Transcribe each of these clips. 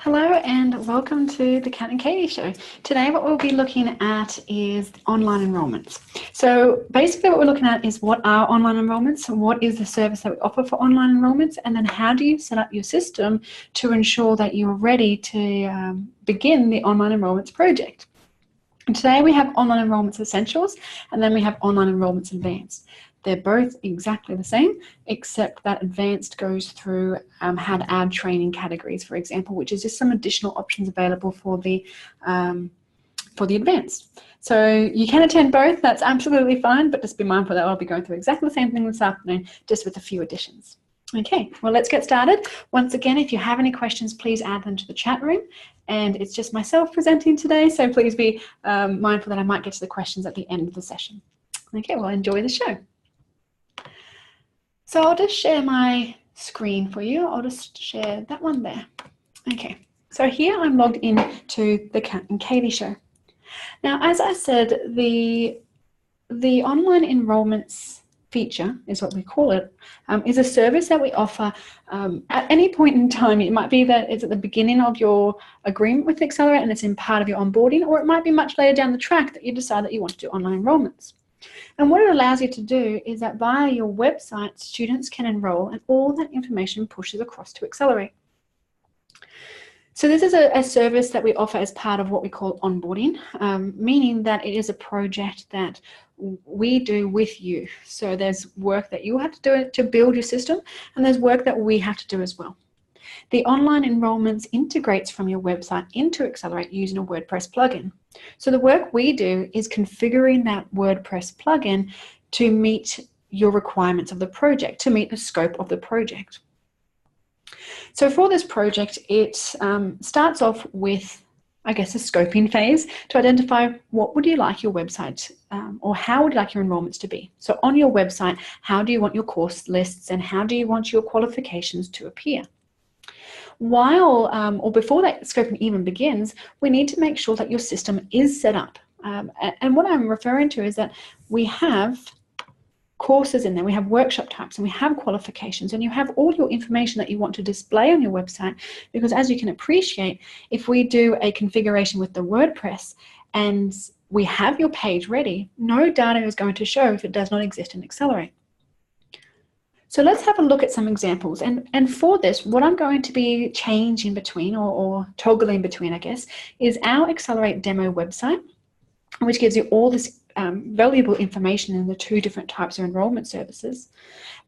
Hello and welcome to the Kat and Katie Show. Today what we'll be looking at is online enrolments. So basically what we're looking at is what are online enrolments, what is the service that we offer for online enrolments, and then how do you set up your system to ensure that you're ready to begin the online enrolments project. And today we have online enrolments essentials and then we have online enrolments advanced. They're both exactly the same, except that advanced goes through how to add training categories, for example, which is just some additional options available for the advanced. So you can attend both, that's absolutely fine, but just be mindful that I'll be going through exactly the same thing this afternoon, just with a few additions. Okay, well, let's get started. Once again, if you have any questions, please add them to the chat room. And it's just myself presenting today, so please be mindful that I might get to the questions at the end of the session. Okay, well, enjoy the show. So I'll just share my screen for you. I'll just share that one there. Okay, so here I'm logged in to the Kat and Katie Show. Now, as I said, the online enrolments feature is what we call it, is a service that we offer at any point in time. It might be that it's at the beginning of your agreement with aXcelerate and it's in part of your onboarding, or it might be much later down the track that you decide that you want to do online enrolments. And what it allows you to do is that via your website, students can enroll and all that information pushes across to aXcelerate. So this is a service that we offer as part of what we call onboarding, meaning that it is a project that we do with you. So there's work that you have to do to build your system, and there's work that we have to do as well. The online enrolments integrates from your website into aXcelerate using a WordPress plugin. So the work we do is configuring that WordPress plugin to meet your requirements of the project, to meet the scope of the project. So for this project, it starts off with, I guess, a scoping phase to identify what would you like your website or how would you like your enrollments to be. So on your website, how do you want your course lists and how do you want your qualifications to appear? While or before that scoping even begins, we need to make sure that your system is set up. And what I'm referring to is that we have courses in there, we have workshop types, and we have qualifications, and you have all your information that you want to display on your website, because as you can appreciate, if we do a configuration with the WordPress and we have your page ready, no data is going to show if it does not exist in aXcelerate. So let's have a look at some examples. And for this, what I'm going to be changing between or toggling between, I guess, is our aXcelerate demo website, which gives you all this valuable information in the two different types of enrollment services.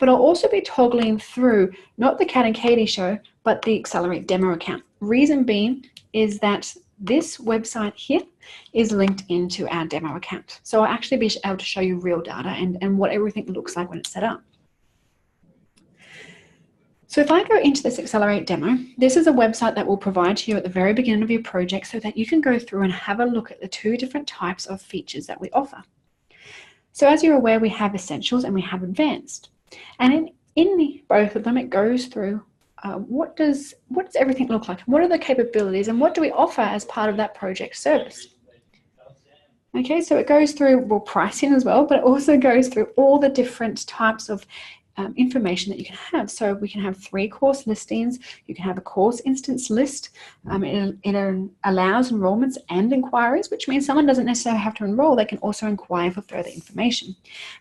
But I'll also be toggling through not the Kat and Katie Show, but the aXcelerate demo account. Reason being is that this website here is linked into our demo account. So I'll actually be able to show you real data and what everything looks like when it's set up. So if I go into this aXcelerate demo, this is a website that will provide to you at the very beginning of your project so that you can go through and have a look at the two different types of features that we offer. So as you're aware, we have essentials and we have advanced. And in both of them, it goes through what does everything look like? What are the capabilities and what do we offer as part of that project service? Okay, so it goes through, well, pricing as well, but it also goes through all the different types of information that you can have. So we can have 3 course listings, you can have a course instance list, it allows enrollments and inquiries, which means someone doesn't necessarily have to enroll, they can also inquire for further information.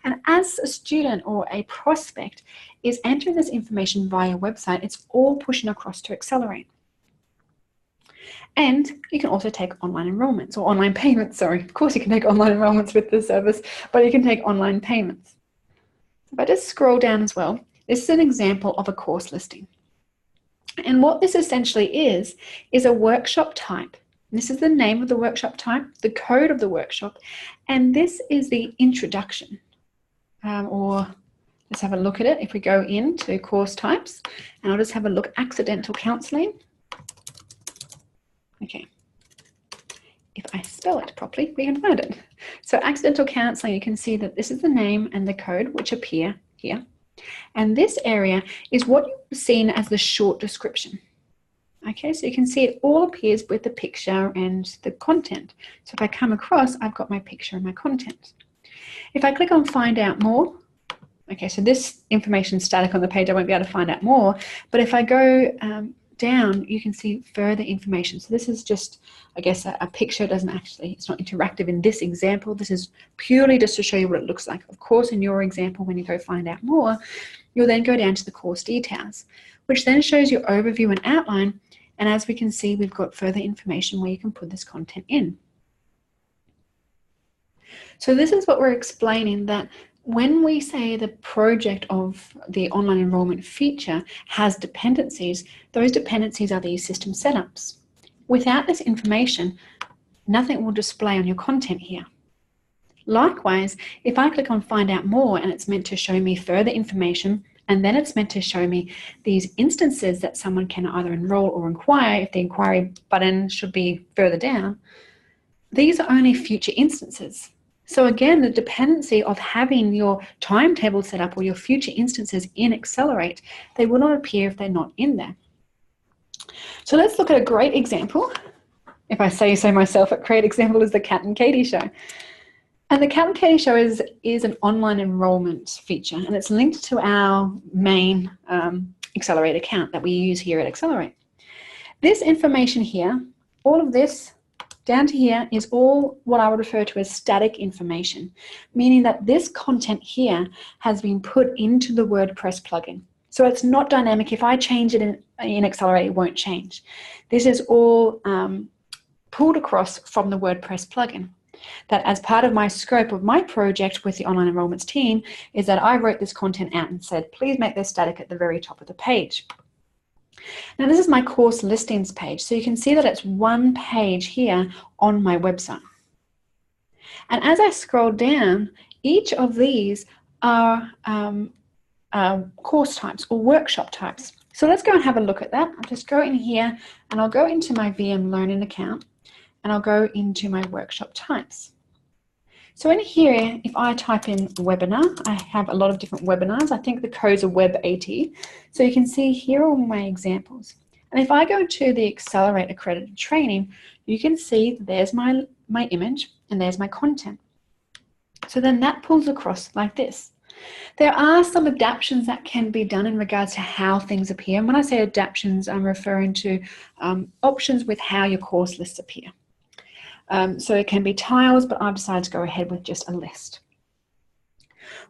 And as a student or a prospect is entering this information via website, it's all pushing across to aXcelerate. And you can also take online enrollments or online payments, sorry. Of course you can take online enrollments with this service, but you can take online payments. If I just scroll down as well, this is an example of a course listing. And what this essentially is a workshop type. This is the name of the workshop type, the code of the workshop, and this is the introduction. Or let's have a look at it. If we go into course types, and I'll just have a look, accidental counselling. Okay. If I spell it properly, we can find it. So accidental counselling, you can see that this is the name and the code which appear here. And this area is what you've seen as the short description. Okay, so you can see it all appears with the picture and the content. So if I come across, I've got my picture and my content. If I click on find out more, okay, so this information is static on the page, I won't be able to find out more. But if I go down, you can see further information. So this is just, I guess, a picture. It doesn't actually, it's not interactive in this example. This is purely just to show you what it looks like. Of course, in your example, when you go find out more, you'll then go down to the course details, which then shows your overview and outline. And as we can see, we've got further information where you can put this content in. So this is what we're explaining, that when we say the project of the online enrollment feature has dependencies, those dependencies are these system setups. Without this information, nothing will display on your content here. Likewise, if I click on Find Out More and it's meant to show me further information, and then it's meant to show me these instances that someone can either enroll or inquire, if the inquiry button should be further down, these are only future instances. So again, the dependency of having your timetable set up or your future instances in aXcelerate, they will not appear if they're not in there. So let's look at a great example. If I say so myself, a great example is the Cat and Katie show. And the Cat and Katie show is an online enrollment feature, and it's linked to our main aXcelerate account that we use here at aXcelerate. This information here, all of this down to here, is all what I would refer to as static information, meaning that this content here has been put into the WordPress plugin. So it's not dynamic. If I change it in aXcelerate, it won't change. This is all pulled across from the WordPress plugin. That as part of my scope of my project with the online enrollments team is that I wrote this content out and said, please make this static at the very top of the page. Now this is my course listings page, so you can see that it's one page here on my website. And as I scroll down, each of these are course types or workshop types. So let's go and have a look at that. I'll just go in here and I'll go into my VM Learning account and I'll go into my workshop types. So in here, if I type in webinar, I have a lot of different webinars. I think the codes are Web 80. So you can see here are all my examples. And if I go to the aXcelerate accredited training, you can see there's my image and there's my content. So then that pulls across like this. There are some adaptations that can be done in regards to how things appear. And when I say adaptations, I'm referring to options with how your course lists appear. So it can be tiles, but I've decided to go ahead with just a list.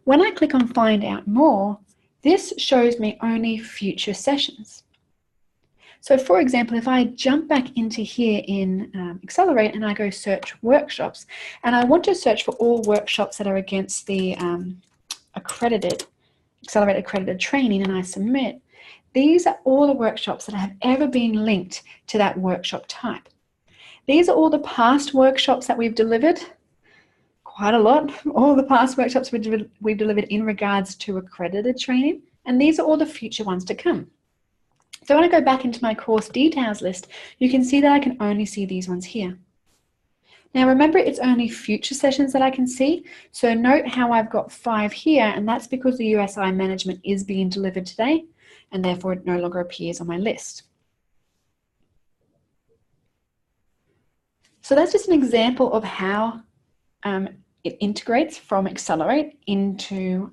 When I click on Find Out More, this shows me only future sessions. So for example, if I jump back into here in aXcelerate and I go search workshops, and I want to search for all workshops that are against the aXcelerate accredited training, and I submit, these are all the workshops that have ever been linked to that workshop type. These are all the past workshops that we've delivered, quite a lot, all the past workshops we've delivered in regards to accredited training, and these are all the future ones to come. So when I go back into my course details list, you can see that I can only see these ones here. Now remember, it's only future sessions that I can see, so note how I've got 5 here, and that's because the USI management is being delivered today, and therefore it no longer appears on my list. So that's just an example of how it integrates from aXcelerate into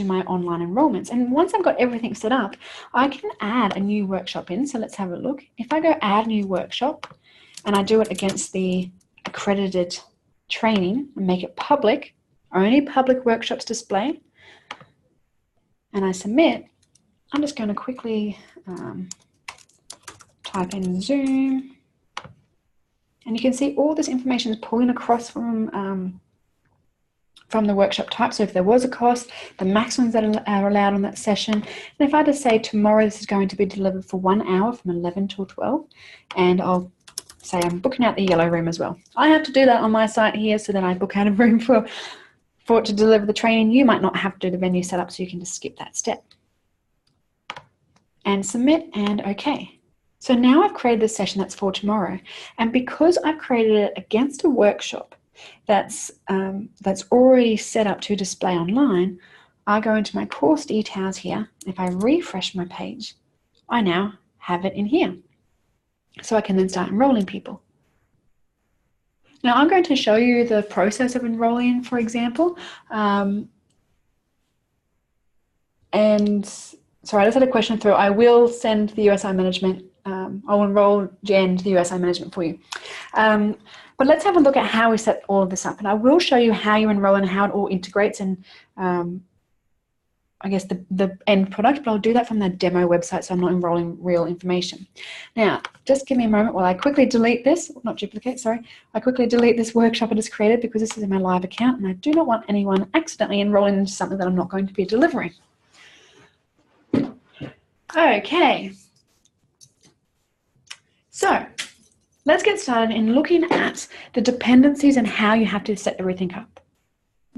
my online enrollments. And once I've got everything set up, I can add a new workshop in. So let's have a look. If I go add new workshop and I do it against the accredited training and make it public, only public workshops display, and I submit, I'm just going to quickly type in Zoom. And you can see all this information is pulling across from the workshop type. So if there was a cost, the maximums that are allowed on that session. And if I just say tomorrow this is going to be delivered for 1 hour from 11 till 12, and I'll say I'm booking out the yellow room as well. I have to do that on my site here so that I book out a room for it to deliver the training. You might not have to do the venue setup, so you can just skip that step. And submit and OK. So now I've created this session that's for tomorrow, and because I've created it against a workshop that's already set up to display online, I go into my course details here. If I refresh my page, I now have it in here. So I can then start enrolling people. Now I'm going to show you the process of enrolling, for example. And sorry, I just had a question through. I will send the USI management. I'll enroll Jen to the USI management for you. But let's have a look at how we set all of this up. And I will show you how you enroll and how it all integrates and I guess the end product, but I'll do that from the demo website so I'm not enrolling real information. Now, just give me a moment while I quickly delete this, not duplicate, sorry. I quickly delete this workshop I just created because this is in my live account and I do not want anyone accidentally enrolling into something that I'm not going to be delivering. Okay. So, let's get started in looking at the dependencies and how you have to set everything up.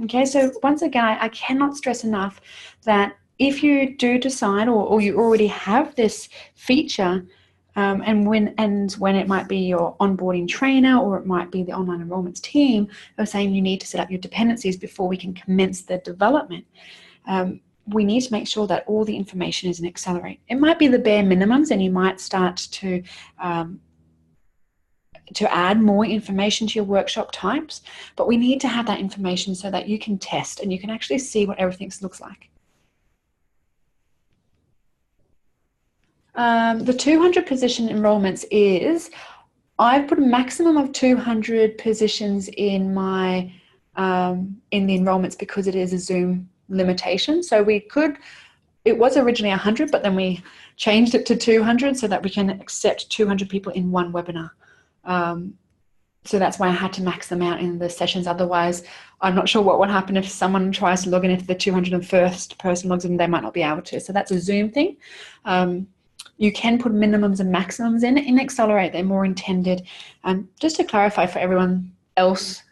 Okay, so once again, I cannot stress enough that if you do decide or you already have this feature and when it might be your onboarding trainer or it might be the online enrollments team are saying you need to set up your dependencies before we can commence the development, we need to make sure that all the information is in aXcelerate. It might be the bare minimums and you might start to add more information to your workshop types, but we need to have that information so that you can test and you can actually see what everything looks like. The 200 position enrollments is, I've put a maximum of 200 positions in my in the enrollments because it is a Zoom limitation. So we could, it was originally 100, but then we changed it to 200 so that we can accept 200 people in one webinar. So that's why I had to max them out in the sessions. Otherwise, I'm not sure what would happen if someone tries to log in. If the 201st person logs in, they might not be able to. So that's a Zoom thing. You can put minimums and maximums in aXcelerate. They're more intended. Just to clarify for everyone else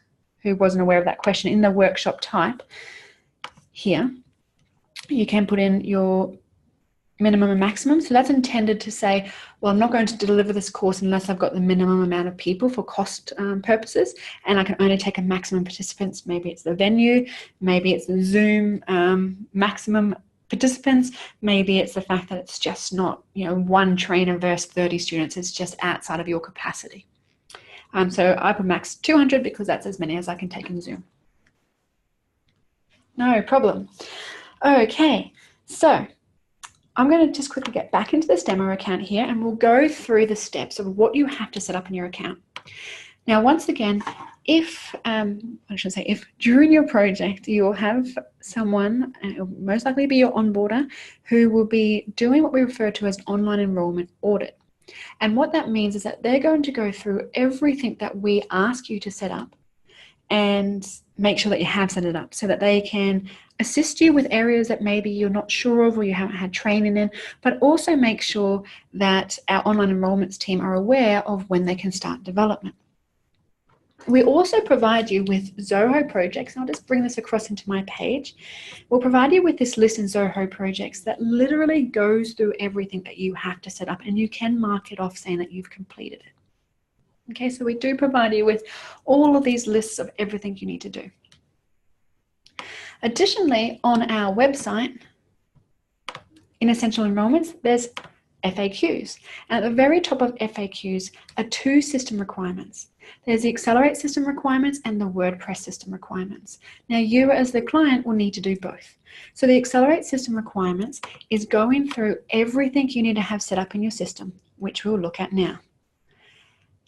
who wasn't aware of that question, in the workshop type here, you can put in your minimum and maximum. So that's intended to say, well, I'm not going to deliver this course unless I've got the minimum amount of people for cost purposes, and I can only take a maximum participants. Maybe it's the venue, maybe it's the Zoom maximum participants, maybe it's the fact that it's just not, you know, one trainer versus 30 students, it's just outside of your capacity. So I put max 200 because that's as many as I can take in Zoom. No problem. Okay, so I'm going to just quickly get back into this demo account here and we'll go through the steps of what you have to set up in your account. Now, once again, if, if during your project you'll have someone, it'll most likely be your onboarder, who will be doing what we refer to as an online enrollment audit. And what that means is that they're going to go through everything that we ask you to set up and make sure that you have set it up so that they can assist you with areas that maybe you're not sure of or you haven't had training in, but also make sure that our online enrollments team are aware of when they can start development. We also provide you with Zoho projects, and I'll just bring this across into my page. We'll provide you with this list in Zoho projects that literally goes through everything that you have to set up, and you can mark it off saying that you've completed it. Okay, so we do provide you with all of these lists of everything you need to do. Additionally, on our website, in Essential Enrollments, there's FAQs. And at the very top of FAQs are two system requirements. There's the aXcelerate system requirements and the WordPress system requirements. Now, you as the client will need to do both. So the aXcelerate system requirements is going through everything you need to have set up in your system, which we'll look at now.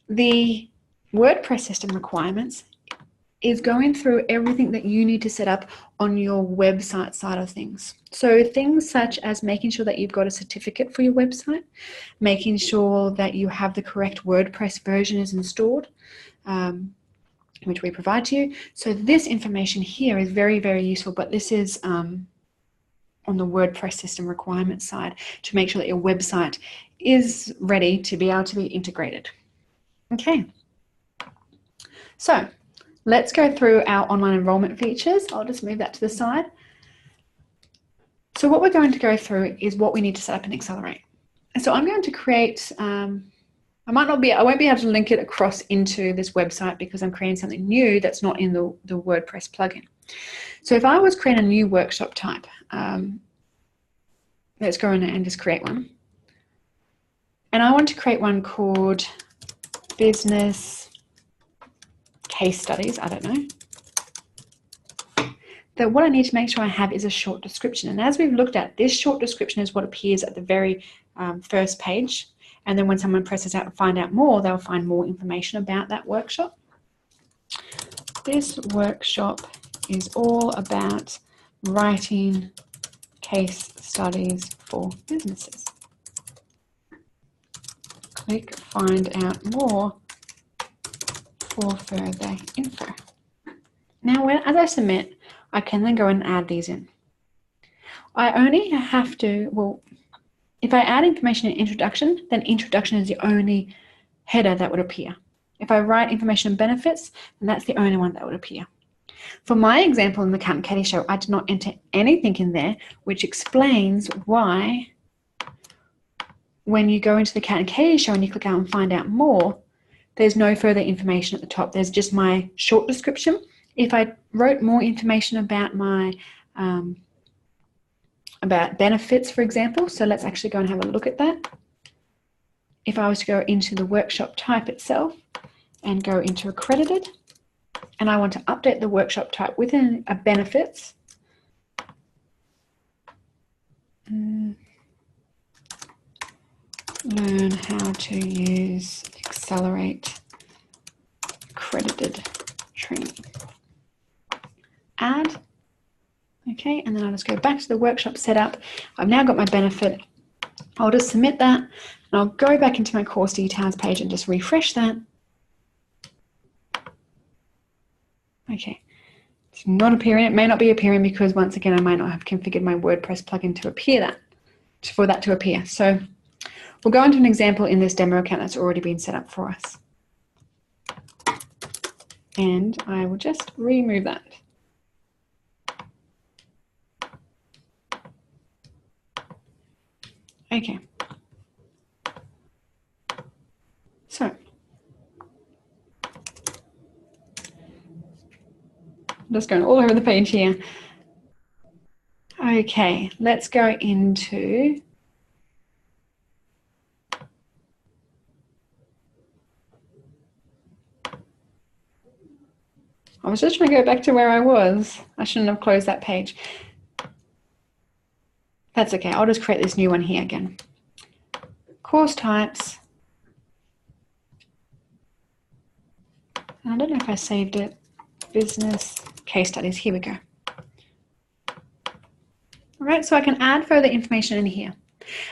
The WordPress system requirements is going through everything that you need to set up on your website side of things. So things such as making sure that you've got a certificate for your website, making sure that you have the correct WordPress version is installed, which we provide to you. So this information here is very, very useful, but this is on the WordPress system requirements side to make sure that your website is ready to be able to be integrated. Okay, so let's go through our online enrollment features. I'll just move that to the side. So what we're going to go through is what we need to set up in aXcelerate. And so I'm going to create, I won't be able to link it across into this website because I'm creating something new that's not in the WordPress plugin. So if I was creating a new workshop type, let's go in and just create one. And I want to create one called Business Case Studies, I don't know. that what I need to make sure I have is a short description. And as we've looked at, this short description is what appears at the very first page. And then when someone presses out and find out more, they'll find more information about that workshop. This workshop is all about writing case studies for businesses. Click find out more for further info. Now, as I submit, I can then go and add these in. I only have to, well, if I add information in introduction, then introduction is the only header that would appear. If I write information and benefits, then that's the only one that would appear. For my example in the Cat and Katie show, I did not enter anything in there, which explains why when you go into the Cat and Katie show and you click out and find out more, there's no further information at the top. There's just my short description. If I wrote more information about my about benefits, for example, so let's actually go and have a look at that. If I was to go into the workshop type itself and go into accredited, and I want to update the workshop type within a benefits, learn how to use aXcelerate accredited training. Add, okay, and then I'll just go back to the workshop setup. I've now got my benefit. I'll just submit that, and I'll go back into my course details page and just refresh that. Okay, it's not appearing. It may not be appearing because once again, I might not have configured my WordPress plugin to appear that, for that to appear. So we'll go into an example in this demo account that's already been set up for us. And I will just remove that. Okay. So I'm just going all over the page here. Okay, let's go into I was just trying to go back to where I was. I shouldn't have closed that page. That's okay. I'll just create this new one here again. Course types. I don't know if I saved it. Business case studies. Here we go. All right, so I can add further information in here.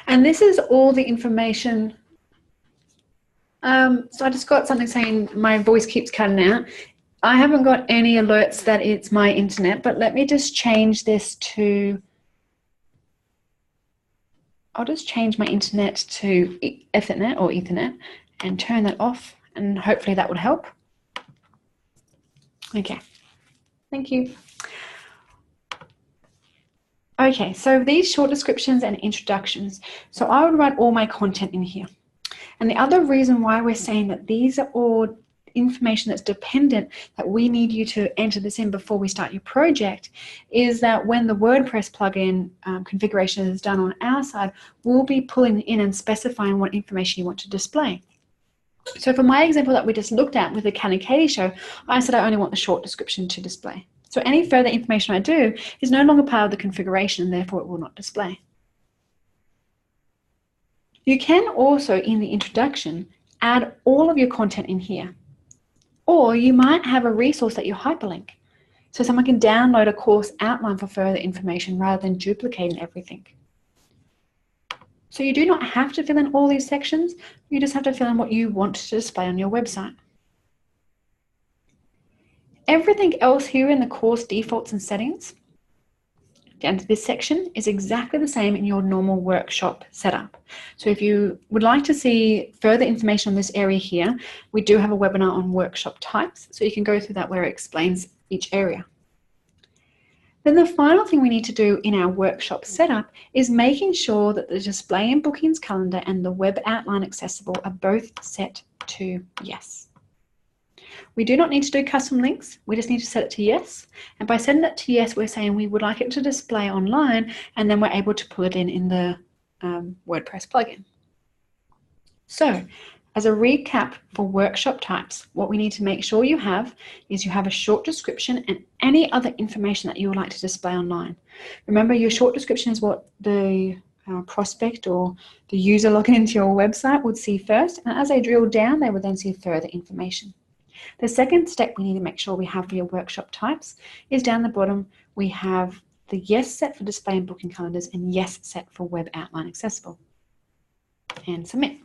And this is all the information. So I just got something saying my voice keeps cutting out. I haven't got any alerts that it's my internet, but let me just change this to, I'll just change my internet to Ethernet or Ethernet and turn that off, and hopefully that would help. Okay, thank you. Okay, so these short descriptions and introductions. So I would write all my content in here. And the other reason why we're saying that these are all information that's dependent, that we need you to enter this in before we start your project, is that when the WordPress plugin configuration is done on our side, we'll be pulling in and specifying what information you want to display. So for my example that we just looked at with the Cat and Katie show, I said I only want the short description to display. So any further information I do is no longer part of the configuration, and therefore it will not display. You can also, in the introduction, add all of your content in here. Or you might have a resource that you hyperlink, so someone can download a course outline for further information rather than duplicating everything. So you do not have to fill in all these sections, you just have to fill in what you want to display on your website. Everything else here in the course defaults and settings, down to this section, is exactly the same in your normal workshop setup. So if you would like to see further information on this area here, we do have a webinar on workshop types, so you can go through that where it explains each area. Then the final thing we need to do in our workshop setup is making sure that the display and bookings calendar and the web outline accessible are both set to yes. We do not need to do custom links, we just need to set it to yes. And by setting it to yes, we're saying we would like it to display online, and then we're able to pull it in the WordPress plugin. So As a recap for workshop types, what we need to make sure you have is you have a short description and any other information that you would like to display online. Remember, your short description is what the prospect or the user logging into your website would see first, and as they drill down, they would then see further information. The second step we need to make sure we have for your workshop types is down the bottom, we have the yes set for display and booking calendars and yes set for web outline accessible. And submit.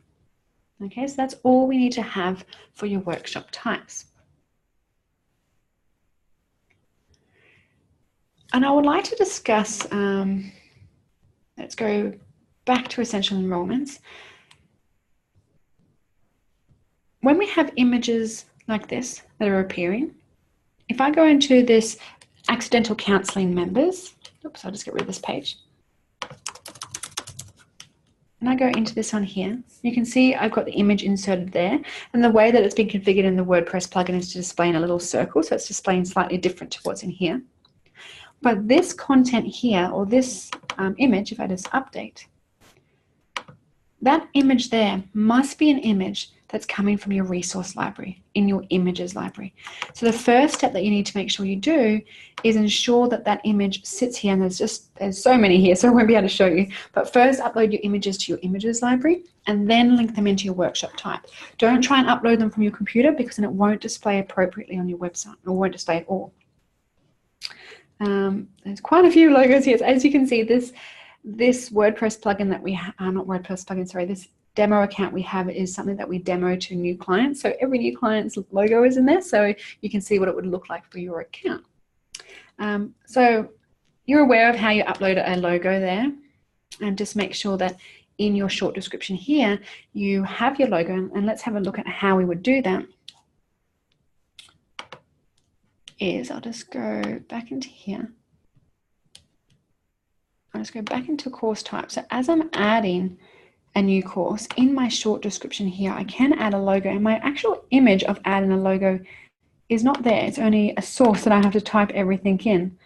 Okay, so that's all we need to have for your workshop types. And I would like to discuss, let's go back to essential enrollments. When we have images like this that are appearing, if I go into this accidental counseling members, oops, I'll just get rid of this page. And I go into this one here, you can see I've got the image inserted there, and the way that it's been configured in the WordPress plugin is to display in a little circle, so it's displaying slightly different to what's in here. But this content here, or this image, if I just update, that image there must be an image that's coming from your resource library, in your images library. So the first step that you need to make sure you do is ensure that that image sits here, and there's so many here, so I won't be able to show you. But first upload your images to your images library and then link them into your workshop type. Don't try and upload them from your computer, because then it won't display appropriately on your website, or won't display at all. There's quite a few logos here. So as you can see, this WordPress plugin that we have, not WordPress plugin, sorry, this demo account we have is something that we demo to new clients. So every new client's logo is in there, so you can see what it would look like for your account. So you're aware of how you upload a logo there, and just make sure that in your short description here, you have your logo, and let's have a look at how we would do that. I'll just go back into here. I'll just go back into course type. So as I'm adding a new course, in my short description here, I can add a logo, and my actual image of adding a logo is not there. It's only a source that I have to type everything in.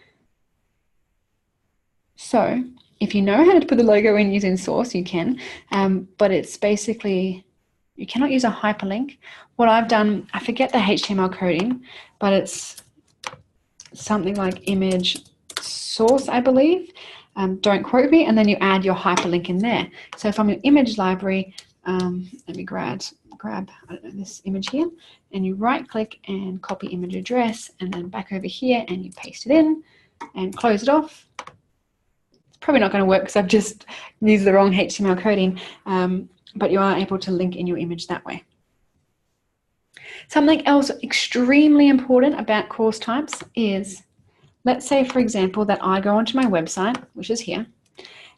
So if you know how to put the logo in using source, you can, but it's basically, you cannot use a hyperlink. What I've done, I forget the HTML coding, but it's something like image source, I believe. Don't quote me, and then you add your hyperlink in there. So if I'm in image library, let me grab I don't know, this image here, and you right click and copy image address, and then back over here and you paste it in and close it off. It's probably not going to work because I've just used the wrong HTML coding, but you are able to link in your image that way. Something else extremely important about course types is, let's say, for example, that I go onto my website, which is here,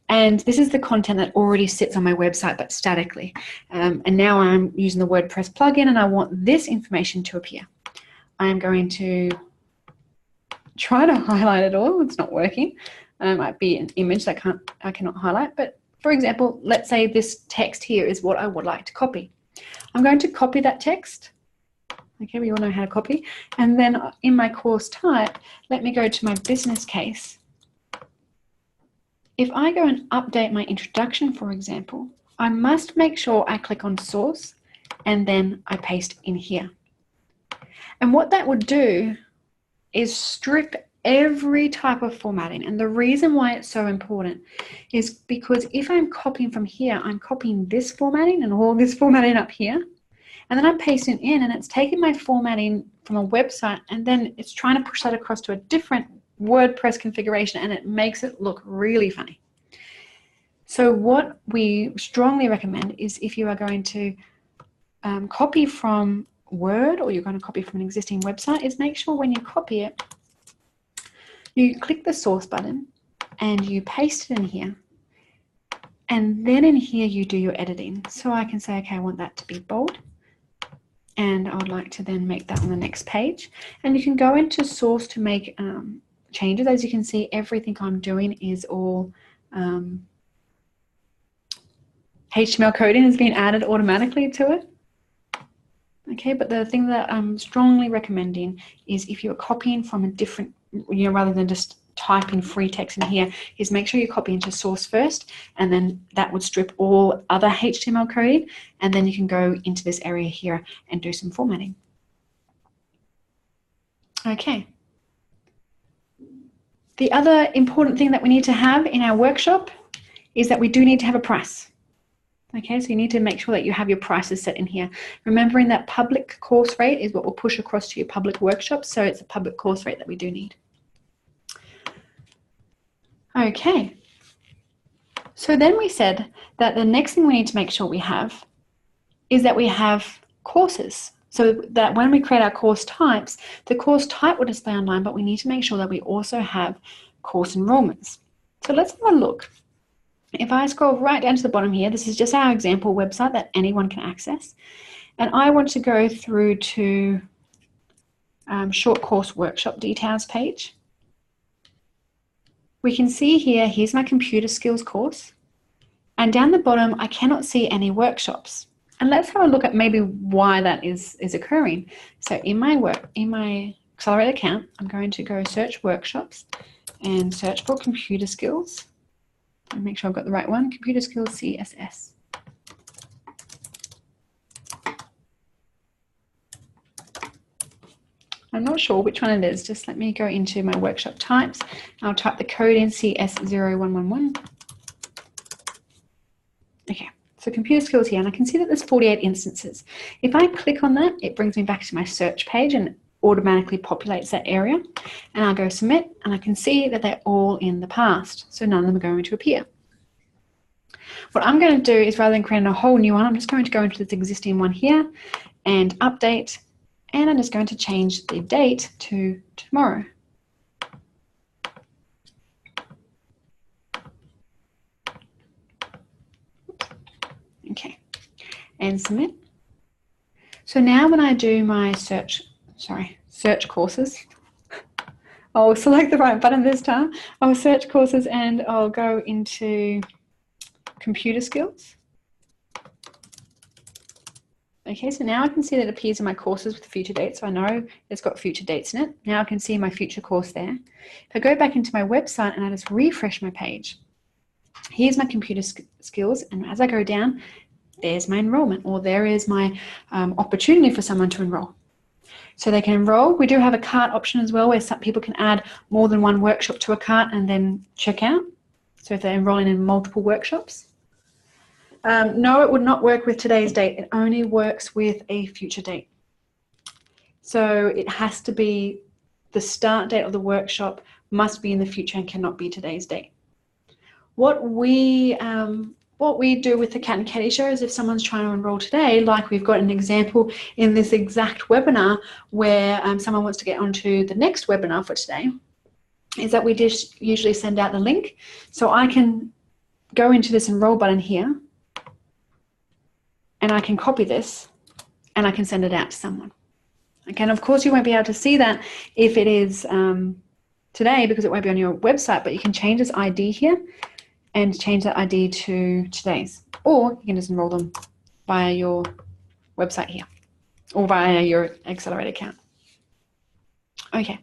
and this is the content that already sits on my website, but statically. And now I'm using the WordPress plugin, and I want this information to appear. I am going to try to highlight it all. It's not working. It might be an image that I cannot highlight. But for example, let's say this text here is what I would like to copy. I'm going to copy that text. Okay, we all know how to copy. And then in my course type, let me go to my business case. If I go and update my introduction, for example, I must make sure I click on source and then I paste in here. And what that would do is strip every type of formatting. And the reason why it's so important is because if I'm copying from here, I'm copying this formatting and all this formatting up here. And then I'm pasting in, and it's taking my formatting from a website, and then it's trying to push that across to a different WordPress configuration, and it makes it look really funny. So what we strongly recommend is, if you are going to copy from Word, or you're going to copy from an existing website, is make sure when you copy it, you click the source button and you paste it in here. And then in here you do your editing. So I can say, okay, I want that to be bold. And I would like to then make that on the next page. And you can go into source to make changes. As you can see, everything I'm doing is all HTML coding has been added automatically to it. Okay, but the thing that I'm strongly recommending is, if you're copying from a different, rather than just type in free text in here is make sure you copy into source first, and then that would strip all other HTML coding, and then you can go into this area here and do some formatting. Okay. The other important thing that we need to have in our workshop is that we do need to have a price. Okay, so you need to make sure that you have your prices set in here. Remembering that public course rate is what will push across to your public workshop, so it's a public course rate that we do need. Okay, so then we said that the next thing we need to make sure we have is that we have courses. So that when we create our course types, the course type will display online, but we need to make sure that we also have course enrollments. So let's have a look. If I scroll right down to the bottom here, this is just our example website that anyone can access. And I want to go through to short course workshop details page. We can see here, here's my computer skills course. And down the bottom, I cannot see any workshops. And let's have a look at maybe why that is occurring. So in my aXcelerate account, I'm going to go search workshops and search for computer skills. And make sure I've got the right one, computer skills CSS. I'm not sure which one it is. Just let me go into my workshop types. I'll type the code in CS0111. Okay, so computer skills here, and I can see that there's 48 instances. If I click on that, it brings me back to my search page and automatically populates that area. And I'll go submit, and I can see that they're all in the past. So none of them are going to appear. What I'm going to do is, rather than creating a whole new one, I'm just going to go into this existing one here and update. And I'm just going to change the date to tomorrow. Okay, and submit. So now when I do my search courses, I'll select the right button this time. I'll search courses and I'll go into computer skills. Okay, so now I can see that it appears in my courses with future dates, so I know it's got future dates in it. Now I can see my future course there. If I go back into my website and I just refresh my page, here's my computer skills, and as I go down, there's my enrollment, or there is my opportunity for someone to enroll. So they can enroll. We do have a cart option as well, where some people can add more than one workshop to a cart and then check out. So if they're enrolling in multiple workshops. No, it would not work with today's date. It only works with a future date. So it has to be the start date of the workshop must be in the future and cannot be today's date. What we do with the Cat and Katie show is if someone's trying to enroll today, like we've got an example in this exact webinar where someone wants to get onto the next webinar for today, is that we just usually send out the link. So I can go into this enroll button here, and I can copy this and I can send it out to someone. Okay, and of course you won't be able to see that if it is today, because it won't be on your website, but you can change this ID here and change that ID to today's, or you can just enroll them via your website here or via your aXcelerate account. Okay.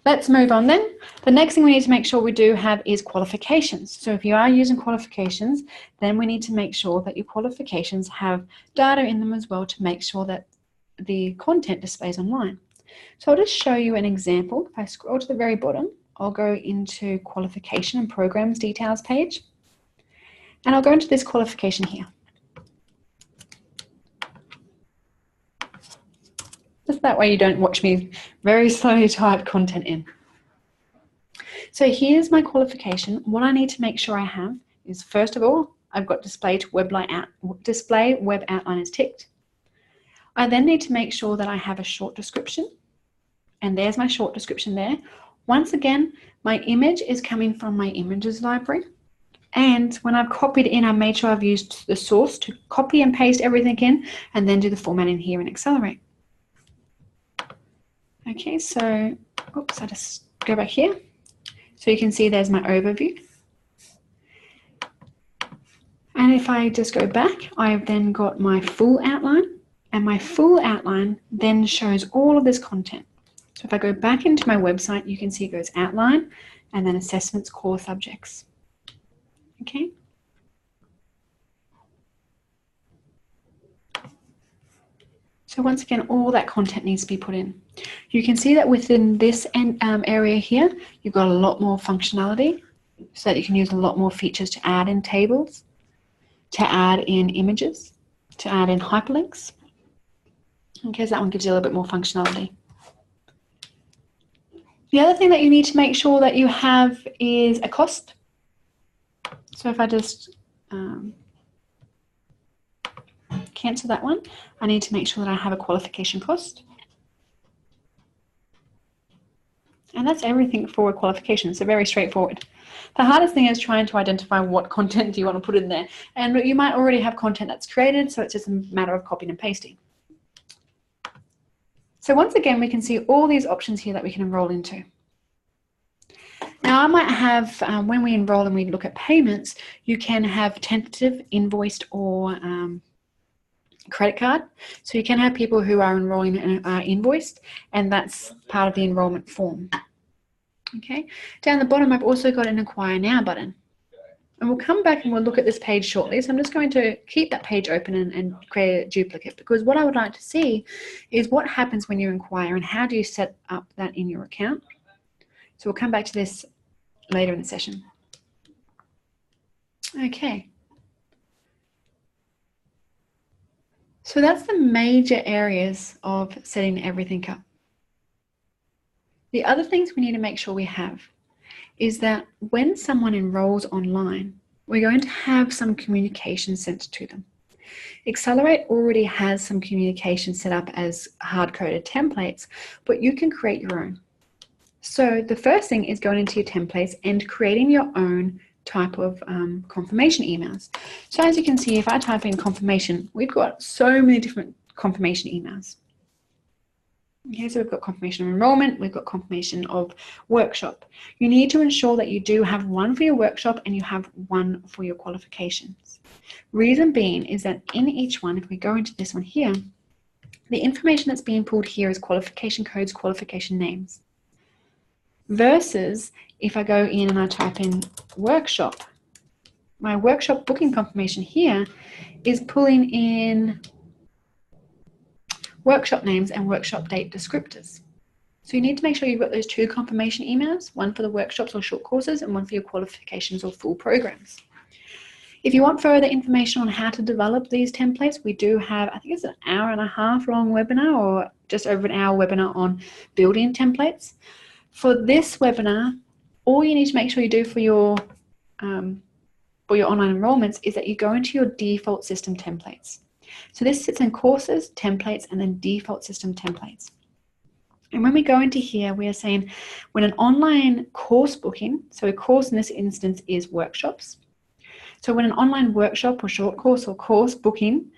Let's move on then. The next thing we need to make sure we do have is qualifications. So if you are using qualifications, then we need to make sure that your qualifications have data in them as well to make sure that the content displays online. So I'll just show you an example. If I scroll to the very bottom, I'll go into qualification and programs details page, and I'll go into this qualification here. Just that way you don't watch me very slowly type content in. So here's my qualification. What I need to make sure I have is, first of all, I've got display web outline is ticked. I then need to make sure that I have a short description, and there's my short description there. Once again, my image is coming from my images library, and when I've copied in, I made sure I've used the source to copy and paste everything in and then do the formatting here in aXcelerate. Okay, so, oops, I just go back here. So you can see there's my overview. And if I just go back, I've then got my full outline, and my full outline then shows all of this content. So So if I go back into my website, you can see it goes outline and then assessments, core subjects. Okay. So once again, all that content needs to be put in. You can see that within this area here, you've got a lot more functionality so that you can use a lot more features to add in tables, to add in images, to add in hyperlinks. Okay, so that one gives you a little bit more functionality. The other thing that you need to make sure that you have is a cost. So if I just cancel that one, I need to make sure that I have a qualification cost. And that's everything for a qualification, so very straightforward. The hardest thing is trying to identify what content do you want to put in there. And you might already have content that's created, so it's just a matter of copying and pasting. So once again, we can see all these options here that we can enroll into. Now I might have, when we enroll and we look at payments, you can have tentative, invoiced, or credit card. So you can have people who are enrolling and are invoiced, and that's part of the enrollment form. Okay, down the bottom I've also got an Inquire Now button. And we'll come back and we'll look at this page shortly. So I'm just going to keep that page open and create a duplicate, because what I would like to see is what happens when you inquire and how do you set up that in your account. So we'll come back to this later in the session. Okay. So that's the major areas of setting everything up. The other things we need to make sure we have is that when someone enrolls online, we're going to have some communication sent to them. aXcelerate already has some communication set up as hard-coded templates, but you can create your own. So the first thing is going into your templates and creating your own type of confirmation emails. So as you can see, if I type in confirmation, we've got so many different confirmation emails. Okay, so we've got confirmation of enrollment, we've got confirmation of workshop. You need to ensure that you do have one for your workshop and you have one for your qualifications. Reason being is that in each one, if we go into this one here, the information that's being pulled here is qualification codes, qualification names. Versus if I go in and I type in workshop, my workshop booking confirmation here is pulling in workshop names and workshop date descriptors. So you need to make sure you've got those two confirmation emails, one for the workshops or short courses and one for your qualifications or full programs. If you want further information on how to develop these templates, we do have, I think it's an 1.5 hour long webinar or just over an hour webinar on building templates. For this webinar, all you need to make sure you do for your online enrollments is that you go into your default system templates. So this sits in courses, templates, and then default system templates. And when we go into here, we are saying when an online course booking, so a course in this instance is workshops. So when an online workshop or short course or course booking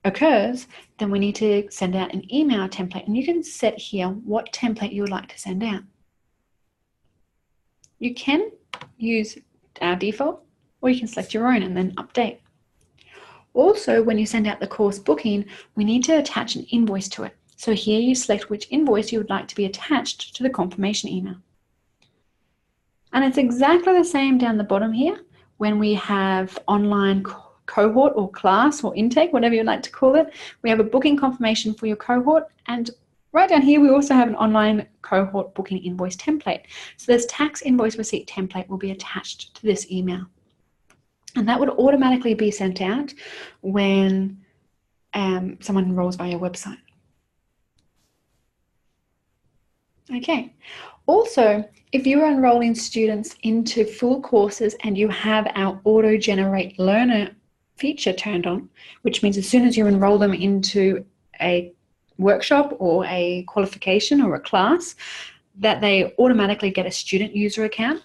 occurs, then we need to send out an email template. And you can set here what template you would like to send out. You can use our default, or you can select your own and then update. Also, when you send out the course booking, we need to attach an invoice to it. So here you select which invoice you would like to be attached to the confirmation email. And it's exactly the same down the bottom here when we have online cohort or class or intake, whatever you'd like to call it. We have a booking confirmation for your cohort, and right down here we also have an online cohort booking invoice template. So this tax invoice receipt template will be attached to this email. And that would automatically be sent out when someone enrolls via your website. Okay. Also, if you are enrolling students into full courses and you have our auto-generate learner feature turned on, which means as soon as you enroll them into a workshop or a qualification or a class, that they automatically get a student user account.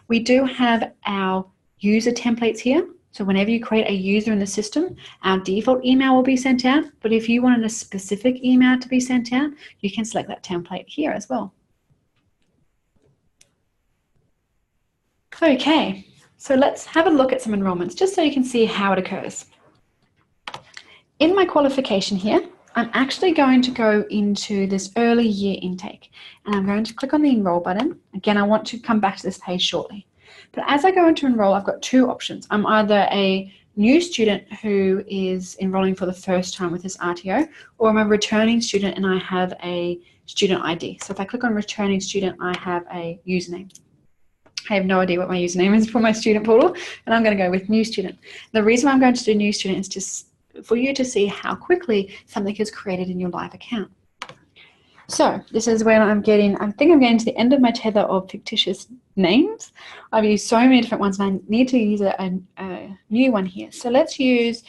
We do have our user templates here. So whenever you create a user in the system, our default email will be sent out. But if you wanted a specific email to be sent out, you can select that template here as well. Okay, so let's have a look at some enrollments just so you can see how it occurs. In my qualification here, I'm actually going to go into this early year intake, and I'm going to click on the enroll button. Again, I want to come back to this page shortly. But as I go into enroll, I've got two options. I'm either a new student who is enrolling for the first time with this RTO, or I'm a returning student and I have a student ID. So if I click on returning student, I have a username. I have no idea what my username is for my student portal, and I'm going to go with new student. The reason I'm going to do new student is just for you to see how quickly something is created in your live account. So this is when I think I'm getting to the end of my tether of fictitious names. I've used so many different ones and I need to use a new one here. So let's use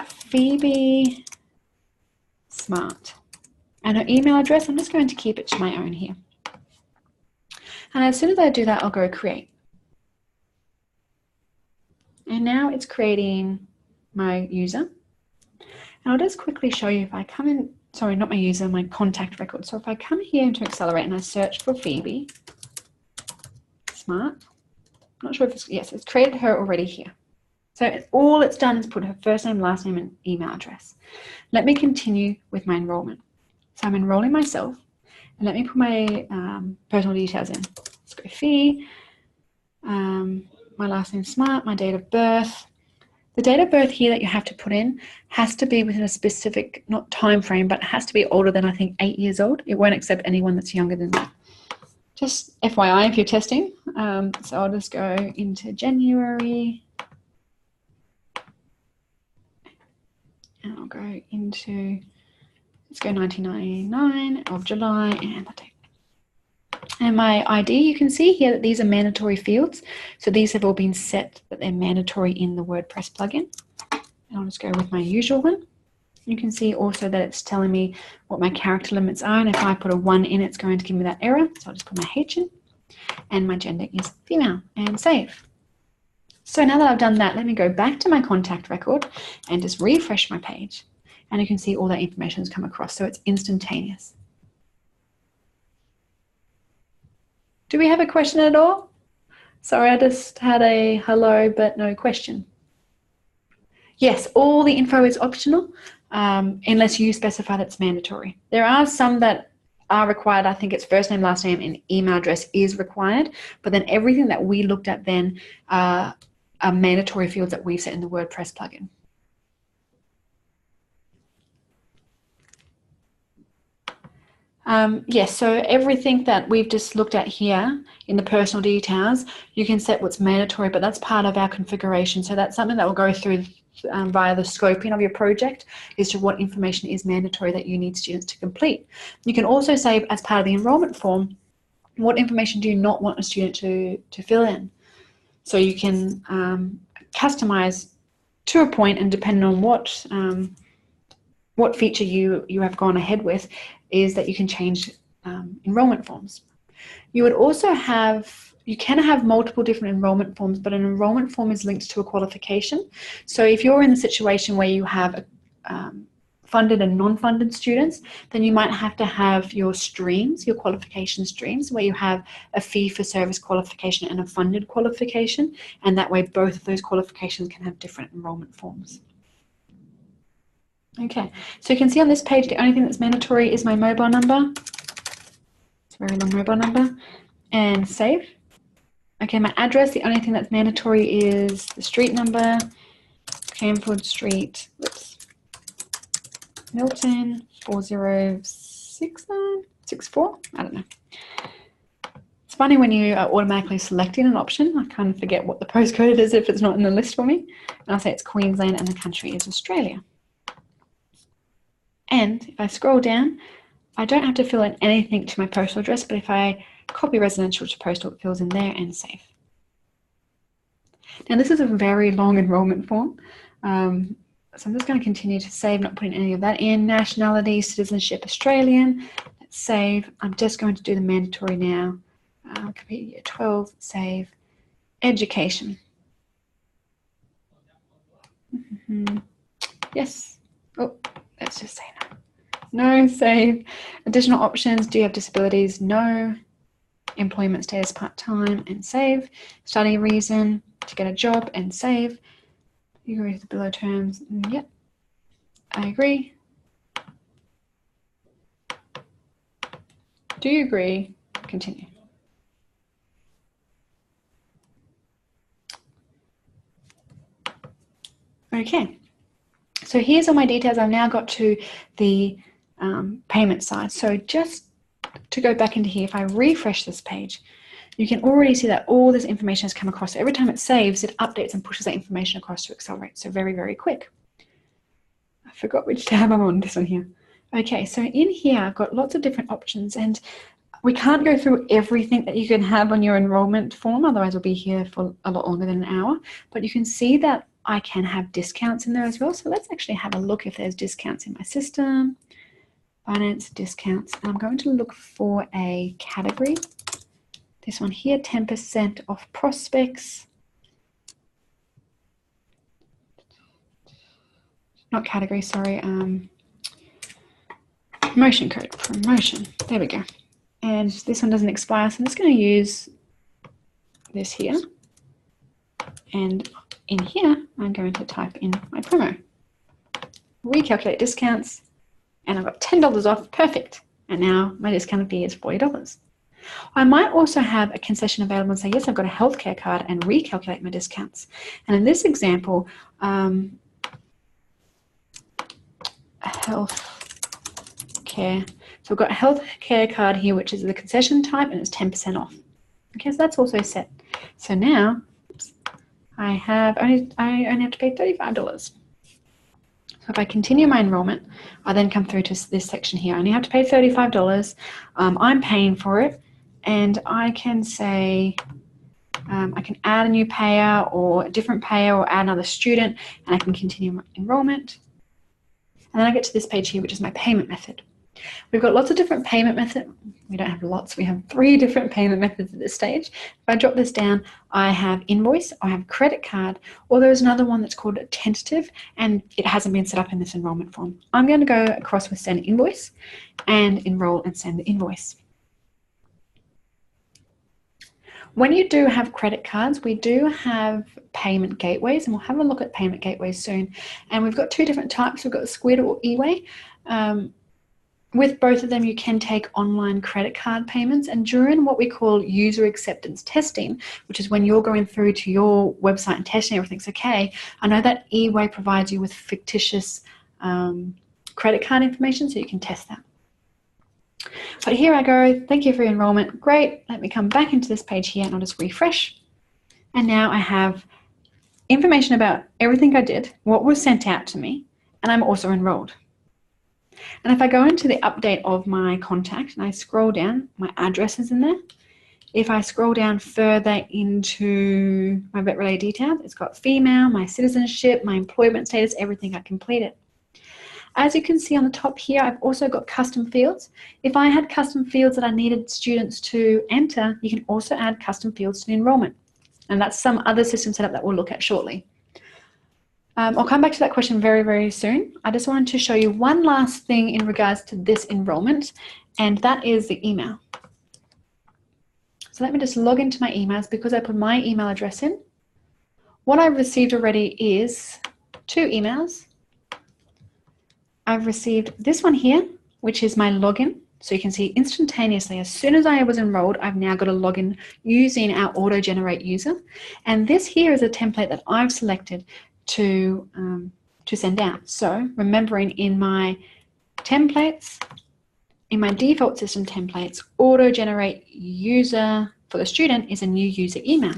Phoebe Smart. And her email address, I'm just going to keep it to my own here. And as soon as I do that, I'll go create. And now it's creating my user. And I'll just quickly show you if I come in, sorry, not my user, my contact record. So if I come here into aXcelerate and I search for Phoebe Smart, I'm not sure if it's, yes, it's created her already here. So all it's done is put her first name, last name, and email address. Let me continue with my enrollment. So I'm enrolling myself, and let me put my personal details in. Let's go Fee, my last name Smart, my date of birth. The date of birth here that you have to put in has to be within a specific, not time frame, but it has to be older than I think 8 years old. It won't accept anyone that's younger than that. Just FYI if you're testing. So I'll just go into January. And I'll go into, let's go 1999 of July and the date. And my ID, you can see here that these are mandatory fields. So these have all been set that they're mandatory in the WordPress plugin. And I'll just go with my usual one. You can see also that it's telling me what my character limits are. And if I put a 1 in, it's going to give me that error. So I'll just put my H in. And my gender is female and save. So now that I've done that, let me go back to my contact record and just refresh my page. And you can see all that information has come across. So it's instantaneous. Do we have a question at all? Sorry, I just had a hello, but no question. Yes, all the info is optional unless you specify that it's mandatory. There are some that are required. I think it's first name, last name, and email address is required. But then everything that we looked at then are mandatory fields that we've set in the WordPress plugin. Yes, so everything that we've just looked at here in the personal details, you can set what's mandatory, but that's part of our configuration. So that's something that will go through via the scoping of your project as to what information is mandatory that you need students to complete. You can also say as part of the enrollment form, what information do you not want a student to fill in? So you can customize to a point, and depending on what feature you have gone ahead with, is that you can change enrollment forms. You would also you can have multiple different enrollment forms, but an enrollment form is linked to a qualification. So if you're in the situation where you have funded and non-funded students, then you might have to have your streams, your qualification streams, where you have a fee for service qualification and a funded qualification, and that way both of those qualifications can have different enrollment forms. Okay, so you can see on this page the only thing that's mandatory is my mobile number. It's a very long mobile number. And save. Okay, my address, the only thing that's mandatory is the street number, Camford Street, Milton, 40664, I don't know. It's funny when you are automatically selecting an option, I kind of forget what the postcode is if it's not in the list for me. And I'll say it's Queensland and the country is Australia. And if I scroll down, I don't have to fill in anything to my postal address, but if I copy residential to postal, it fills in there and save. Now this is a very long enrollment form. So I'm just going to continue to save, not putting any of that in. Nationality, citizenship, Australian. Let's save. I'm just going to do the mandatory now. Complete year 12, save. Education. Yes. Oh, let's just say no. No, save. Additional options. Do you have disabilities? No. Employment status part-time and save. Study reason to get a job and save. You agree with the below terms? Yep. I agree. Do you agree? Continue. Okay, so here's all my details. I've now got to the payment side. So just to go back into here, if I refresh this page, you can already see that all this information has come across. So every time it saves, it updates and pushes that information across to aXcelerate. So very, very quick. I forgot which tab I'm on, this one here. Okay, so in here, I've got lots of different options, and we can't go through everything that you can have on your enrollment form, otherwise we'll be here for a lot longer than an hour. But you can see that I can have discounts in there as well. So let's actually have a look if there's discounts in my system. Finance discounts. And I'm going to look for a category. This one here, 10% off prospects. Not category, sorry. Promotion code, promotion. There we go. And this one doesn't expire, so I'm just going to use this here. And in here, I'm going to type in my promo. Recalculate discounts, and I've got $10 off, perfect. And now my discounted fee is $40. I might also have a concession available and say, yes, I've got a healthcare card, and recalculate my discounts. And in this example, healthcare. So we've got a healthcare card here, which is the concession type, and it's 10% off. Okay, so that's also set. So now I only have to pay $35. So if I continue my enrollment, I then come through to this section here. I only have to pay $35. I'm paying for it, and I can say I can add a new payer or a different payer or add another student, and I can continue my enrollment. And then I get to this page here, which is my payment method. We've got lots of different payment methods. We don't have lots, we have 3 different payment methods at this stage. If I drop this down, I have invoice, I have credit card, or there's another one that's called a tentative, and it hasn't been set up in this enrollment form. I'm going to go across with send invoice and enroll and send the invoice. When you do have credit cards, we do have payment gateways, and we'll have a look at payment gateways soon. And we've got 2 different types. We've got Squid or eWay. With both of them, you can take online credit card payments, and during what we call user acceptance testing, which is when you're going through to your website and testing everything's okay, I know that eWay provides you with fictitious credit card information, so you can test that. But here I go, thank you for your enrollment, great. Let me come back into this page here and I'll just refresh. And now I have information about everything I did, what was sent out to me, and I'm also enrolled. And if I go into the update of my contact and I scroll down, my address is in there. If I scroll down further into my vet-related details, it's got female, my citizenship, my employment status, everything I completed. As you can see on the top here, I've also got custom fields. If I had custom fields that I needed students to enter, you can also add custom fields to the enrollment. And that's some other system setup that we'll look at shortly. I'll come back to that question very, very soon. I just wanted to show you one last thing in regards to this enrollment, and that is the email. So let me just log into my emails because I put my email address in. What I've received already is 2 emails. I've received this one here, which is my login. So you can see instantaneously, as soon as I was enrolled, I've now got a login using our auto-generate user. And this here is a template that I've selected to send out. So remembering in my templates, in my default system templates, auto-generate user for the student is a new user email.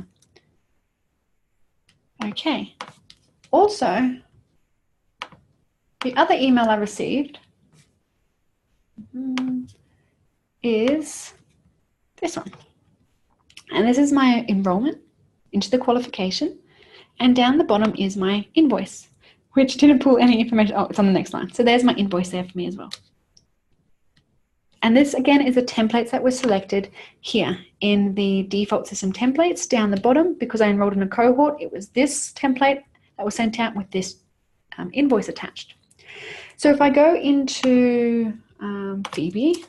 Okay. Also, the other email I received is this one. And this is my enrollment into the qualification. And down the bottom is my invoice, which didn't pull any information. Oh, it's on the next line. So there's my invoice there for me as well. And this again is the templates that were selected here in the default system templates down the bottom. Because I enrolled in a cohort, it was this template that was sent out with this invoice attached. So if I go into Phoebe,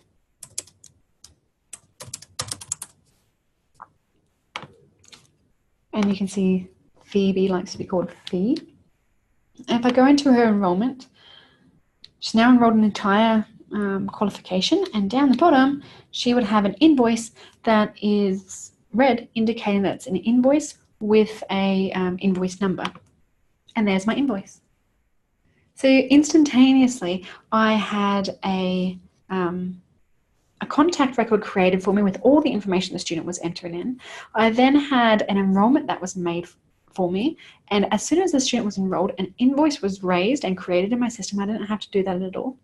and you can see Phoebe likes to be called Phoebe. And if I go into her enrollment, she's now enrolled an entire qualification, and down the bottom she would have an invoice that is red, indicating that it's an invoice with a invoice number. And there's my invoice. So instantaneously I had a contact record created for me with all the information the student was entering in. I then had an enrollment that was made for me, and as soon as the student was enrolled, an invoice was raised and created in my system. I didn't have to do that at all.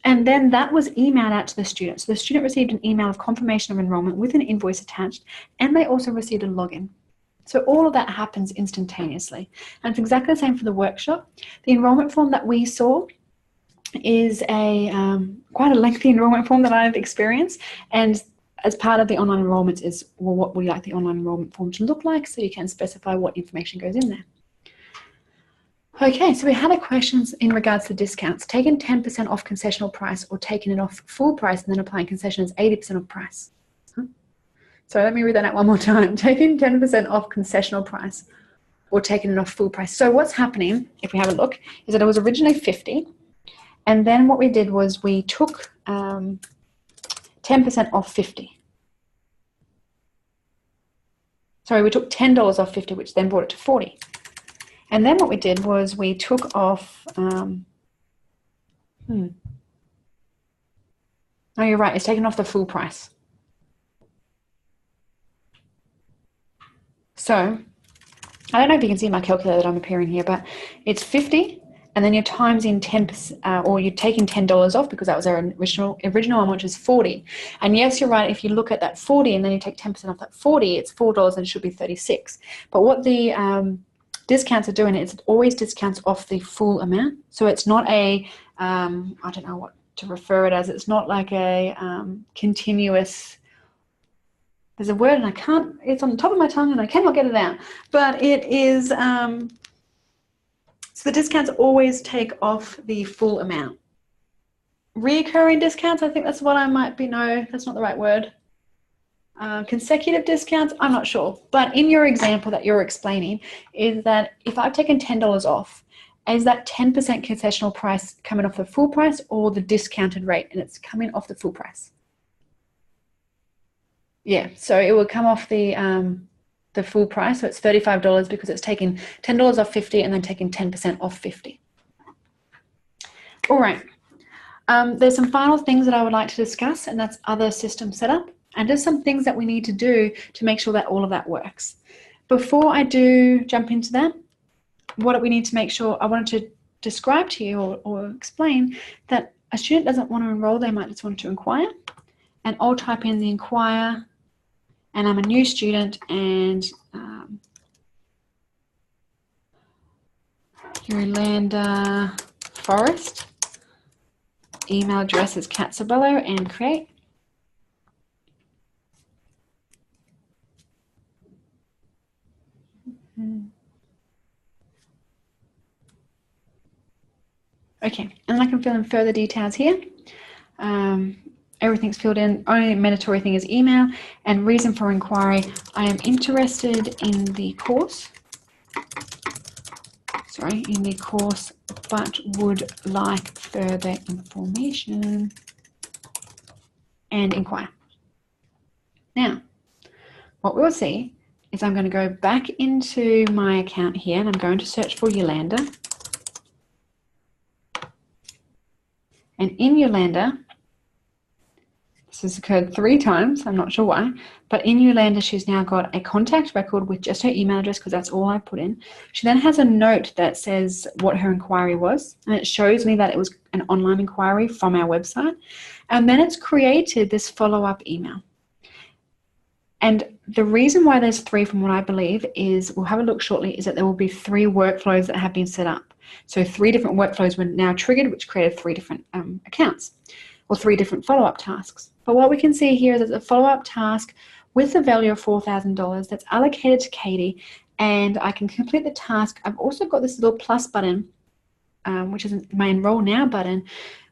And then that was emailed out to the student. So the student received an email of confirmation of enrollment with an invoice attached, and they also received a login. So all of that happens instantaneously. And it's exactly the same for the workshop. The enrollment form that we saw is quite a lengthy enrollment form that I've experienced, and as part of the online enrollments is, well, what we like the online enrollment form to look like, so you can specify what information goes in there. Okay, so we had a questions in regards to discounts. Taking 10% off concessional price or taking it off full price and then applying concession as 80% off price. So let me read that out one more time. Taking 10% off concessional price or taking it off full price. So what's happening, if we have a look, is that it was originally 50, and then what we did was we took 10% off 50. Sorry, we took $10 off 50, which then brought it to 40. And then what we did was we took off, oh, you're right, it's taken off the full price. So, I don't know if you can see my calculator that I'm appearing here, but it's 50, and then you're times in 10%, or you're taking $10 off because that was our original one, which is 40. And yes, you're right, if you look at that 40 and then you take 10% off that 40, it's $4 and it should be 36. But what the discounts are doing is it always discounts off the full amount. So it's not a, I don't know what to refer it as, it's not like a continuous, there's a word and I can't, it's on the top of my tongue and I cannot get it out, but it is, so the discounts always take off the full amount. Reoccurring discounts, I think that's what I might be, no, that's not the right word. Consecutive discounts, I'm not sure. But in your example that you're explaining, is that if I've taken $10 off, is that 10% concessional price coming off the full price or the discounted rate? And it's coming off the full price. Yeah, so it will come off the full price. So it's $35 because it's taking $10 off 50 and then taking 10% off 50. All right. There's some final things that I would like to discuss, and that's other system setup. And just some things that we need to do to make sure that all of that works. Before I do jump into that, what we need to make sure, I wanted to describe to you or explain that a student doesn't want to enroll, they might just want to inquire. And I'll type in the inquire, and I'm a new student, and Yolanda Forrest, email address is Catsabello, and create. Okay, and then I can fill in further details here. Everything's filled in. Only mandatory thing is email, and reason for inquiry. I am interested in the course. Sorry, in the course, but would like further information, and inquire. Now, what we'll see is I'm going to go back into my account here, and I'm going to search for Yolanda. And in Yolanda, this has occurred 3 times, I'm not sure why, but in Yolanda, she's now got a contact record with just her email address because that's all I put in. She then has a note that says what her inquiry was, and it shows me that it was an online inquiry from our website. And then it's created this follow-up email. And the reason why there's 3 from what I believe is, we'll have a look shortly, is that there will be 3 workflows that have been set up. So 3 different workflows were now triggered, which created 3 different accounts, or 3 different follow-up tasks. But what we can see here is that the follow-up task with the value of $4,000 that's allocated to Katie, and I can complete the task. I've also got this little plus button, which is my Enroll Now button,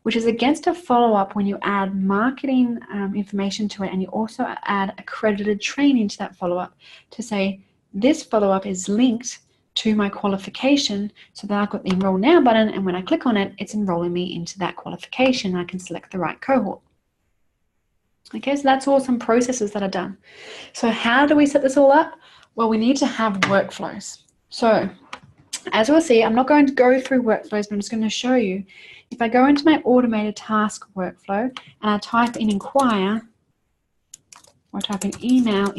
which is against a follow-up when you add marketing information to it, and you also add accredited training to that follow-up to say this follow-up is linked to my qualification, so that I've got the Enroll Now button, and when I click on it, it's enrolling me into that qualification. I can select the right cohort. Okay, so that's all some processes that are done. So how do we set this all up? Well, we need to have workflows. So as we'll see, I'm not going to go through workflows, but I'm just going to show you. If I go into my automated task workflow and I type in inquire, or type in email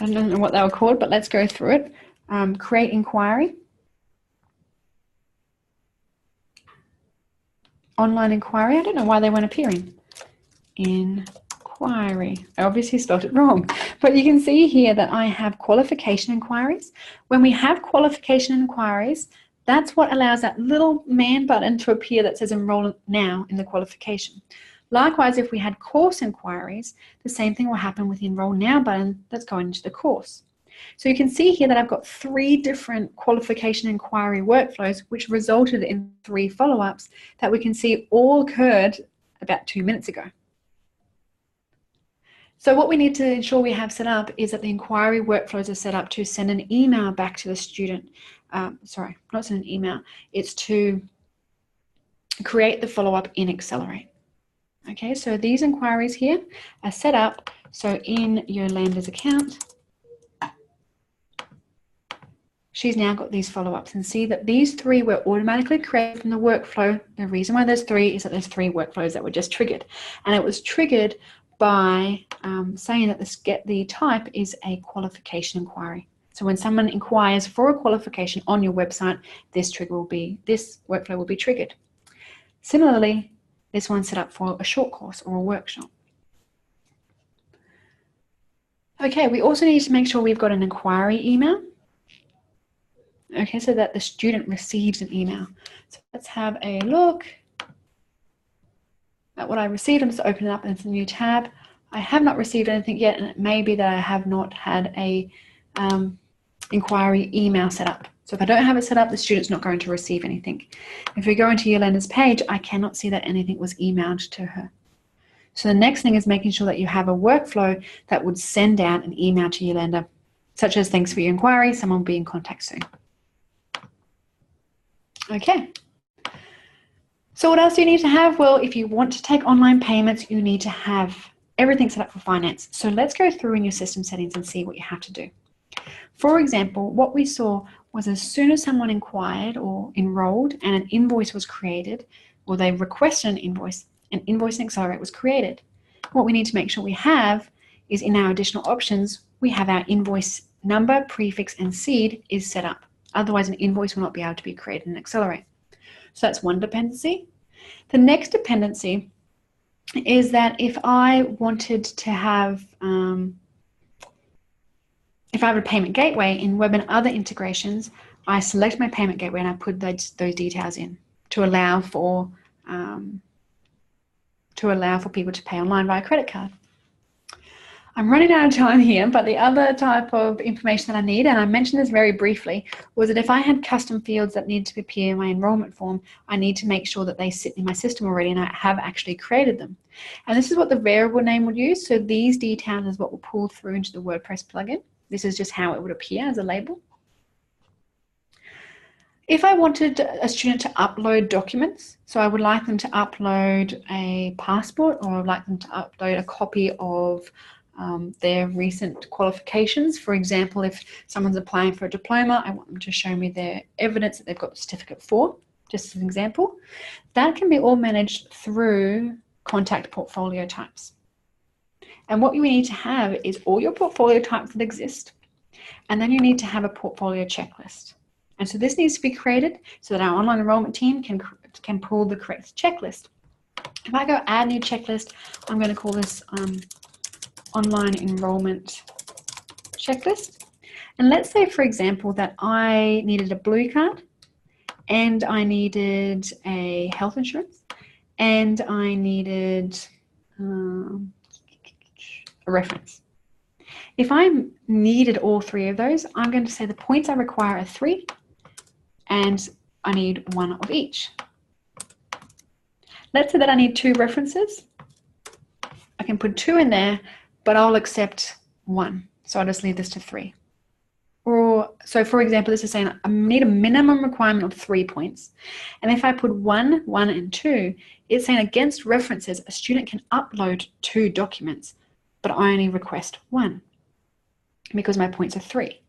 I don't know what they were called, but let's go through it. Create inquiry. Online inquiry. I don't know why they weren't appearing. Inquiry. I obviously spelled it wrong. But you can see here that I have qualification inquiries. When we have qualification inquiries, that's what allows that little man button to appear that says Enroll Now in the qualification. Likewise, if we had course inquiries, the same thing will happen with the Enroll Now button that's going into the course. So you can see here that I've got 3 different qualification inquiry workflows, which resulted in 3 follow-ups that we can see all occurred about 2 minutes ago. So what we need to ensure we have set up is that the inquiry workflows are set up to send an email back to the student. Sorry, not send an email. It's to create the follow-up in aXcelerate. Okay, so these inquiries here are set up. So in Yolanda's account, she's now got these follow-ups, and see that these 3 were automatically created from the workflow. The reason why there's 3 is that there's 3 workflows that were just triggered, and it was triggered by saying that the type is a qualification inquiry. So when someone inquires for a qualification on your website, this workflow will be triggered. Similarly, this one's set up for a short course or a workshop. Okay, we also need to make sure we've got an inquiry email. Okay, so that the student receives an email. So let's have a look at what I received. I'm just opening up into a new tab. I have not received anything yet, and it may be that I have not had a inquiry email set up. So if I don't have it set up, the student's not going to receive anything. If we go into Yolanda's page, I cannot see that anything was emailed to her. So the next thing is making sure that you have a workflow that would send out an email to Yolanda, such as thanks for your inquiry, someone will be in contact soon. Okay. So what else do you need to have? Well, if you want to take online payments, you need to have everything set up for finance. So let's go through in your system settings and see what you have to do. For example, what we saw was as soon as someone inquired or enrolled and an invoice was created, or they requested an invoice in aXcelerate was created. What we need to make sure we have is in our additional options, we have our invoice number, prefix, and seed is set up. Otherwise, an invoice will not be able to be created in aXcelerate. So that's one dependency. The next dependency is that if I wanted to have, if I have a payment gateway in web and other integrations, I select my payment gateway and I put those details in to allow for people to pay online via credit card. I'm running out of time here, but the other type of information that I need, and I mentioned this very briefly, was that if I had custom fields that need to appear in my enrollment form, I need to make sure that they sit in my system already and I have actually created them. And this is what the variable name would use. So these details is what will pull through into the WordPress plugin. This is just how it would appear as a label. If I wanted a student to upload documents, so I would like them to upload a passport, or I would like them to upload a copy of their recent qualifications. For example, if someone's applying for a diploma, I want them to show me their evidence that they've got the certificate for, just as an example. That can be all managed through contact portfolio types. And what you need to have is all your portfolio types that exist, and then you need to have a portfolio checklist. And so this needs to be created so that our online enrollment team can pull the correct checklist. If I go add new checklist, I'm going to call this online enrollment checklist. And let's say, for example, that I needed a blue card and I needed a health insurance and I needed a reference. If I needed all 3 of those, I'm going to say the points I require are 3 and I need 1 of each. Let's say that I need 2 references. I can put 2 in there, but I'll accept 1. So I'll just leave this to 3. Or, so for example, this is saying I need a minimum requirement of 3 points. And if I put 1, 1, and 2, it's saying against references, a student can upload 2 documents, but I only request 1 because my points are 3.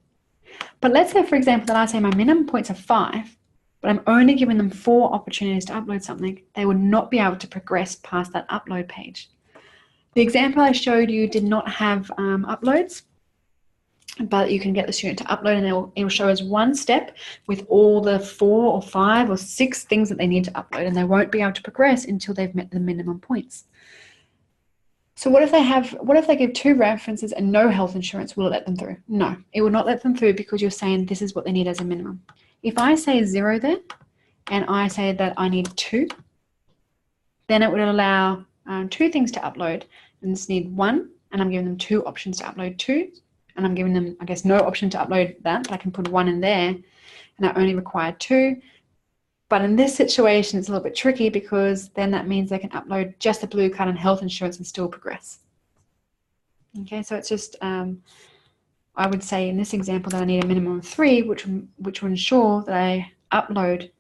But let's say, for example, that I say my minimum points are 5, but I'm only giving them 4 opportunities to upload something. They would not be able to progress past that upload page. The example I showed you did not have uploads, but you can get the student to upload and it will show us one step with all the 4 or 5 or 6 things that they need to upload, and they won't be able to progress until they've met the minimum points. So what if they give 2 references and no health insurance? Will it let them through? No, it will not let them through because you're saying this is what they need as a minimum. If I say 0 there and I say that I need 2, then it would allow 2 things to upload, and this need 1, and I'm giving them 2 options to upload 2. And I'm giving them, I guess, no option to upload that, but I can put 1 in there, and I only require 2. But in this situation, it's a little bit tricky because then that means they can upload just the blue card and health insurance and still progress. Okay, so it's just, I would say in this example that I need a minimum of 3, which will ensure that I upload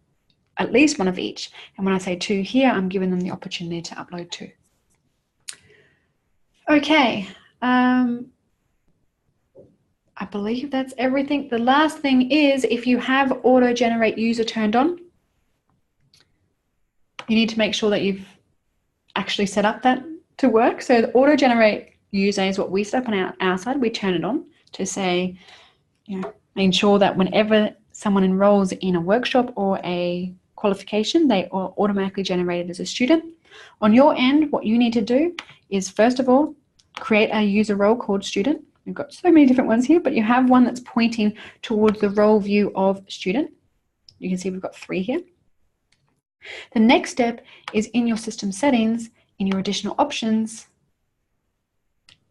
at least 1 of each. And when I say 2 here, I'm giving them the opportunity to upload 2. Okay. I believe that's everything. The last thing is, if you have auto-generate user turned on, you need to make sure that you've actually set up that to work. So the auto-generate user is what we set up on our side. We turn it on to say, ensure that whenever someone enrolls in a workshop or a qualification, they are automatically generated as a student. On your end, what you need to do is, first of all, create a user role called student. We've got so many different ones here, but you have one that's pointing towards the role view of student. You can see we've got 3 here. The next step is in your system settings, in your additional options,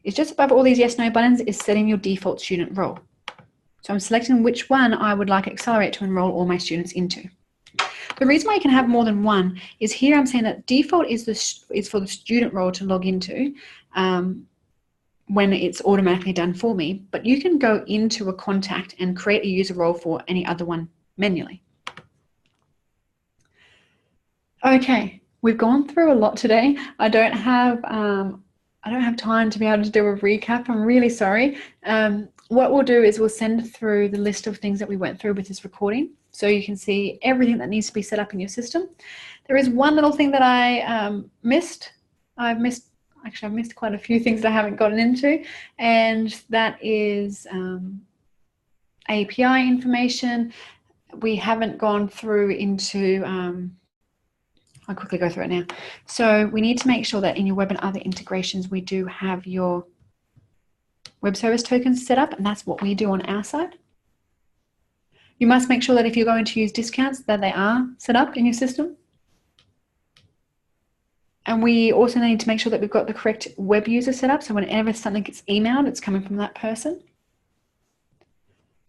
is just above all these yes, no buttons is setting your default student role. So I'm selecting which one I would like aXcelerate to enroll all my students into. The reason why you can have more than one is here I'm saying that default is for the student role to log into, when it's automatically done for me, but you can go into a contact and create a user role for any other one manually. Okay, we've gone through a lot today. I don't have time to be able to do a recap. I'm really sorry. What we'll do is we'll send through the list of things that we went through with this recording, so you can see everything that needs to be set up in your system. There is one little thing that I missed. I've missed quite a few things that I haven't gotten into, and that is API information. We haven't gone through into, I'll quickly go through it now. So we need to make sure that in your web and other integrations, we do have your web service tokens set up, and that's what we do on our side. You must make sure that if you're going to use discounts, that they are set up in your system. And we also need to make sure that we've got the correct web user set up, so whenever something gets emailed, it's coming from that person.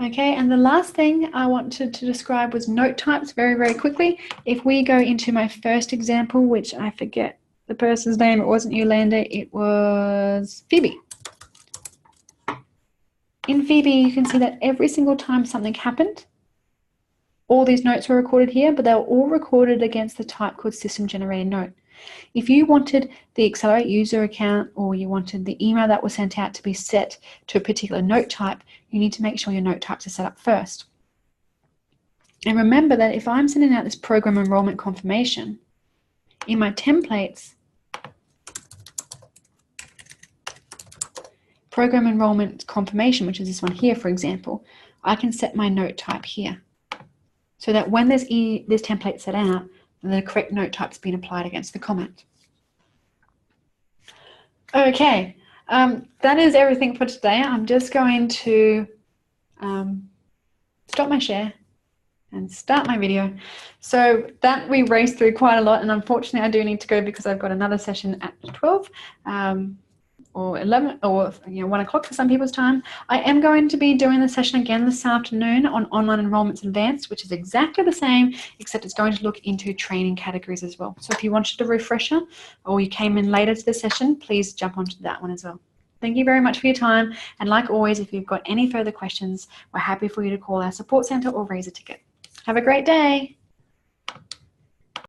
Okay, and the last thing I wanted to describe was note types very, very quickly. If we go into my first example, which I forget the person's name, it wasn't Yolanda, it was Phoebe. In Phoebe, you can see that every single time something happened, all these notes were recorded here, but they were all recorded against the type called system generated note. If you wanted the aXcelerate user account, or you wanted the email that was sent out to be set to a particular note type, you need to make sure your note types are set up first. And remember that if I'm sending out this program enrollment confirmation, in my templates, program enrollment confirmation, which is this one here, for example, I can set my note type here, so that when there's this template set out, the correct note type's been applied against the comment. Okay, that is everything for today. I'm just going to stop my share and start my video. So that we raced through quite a lot, and unfortunately I do need to go because I've got another session at 12. Or 11 or 1 o'clock for some people's time. I am going to be doing the session again this afternoon on online enrollments advanced, which is exactly the same, except it's going to look into training categories as well. So if you wanted a refresher or you came in later to the session, please jump onto that one as well. Thank you very much for your time. And like always, if you've got any further questions, we're happy for you to call our support centre or raise a ticket. Have a great day.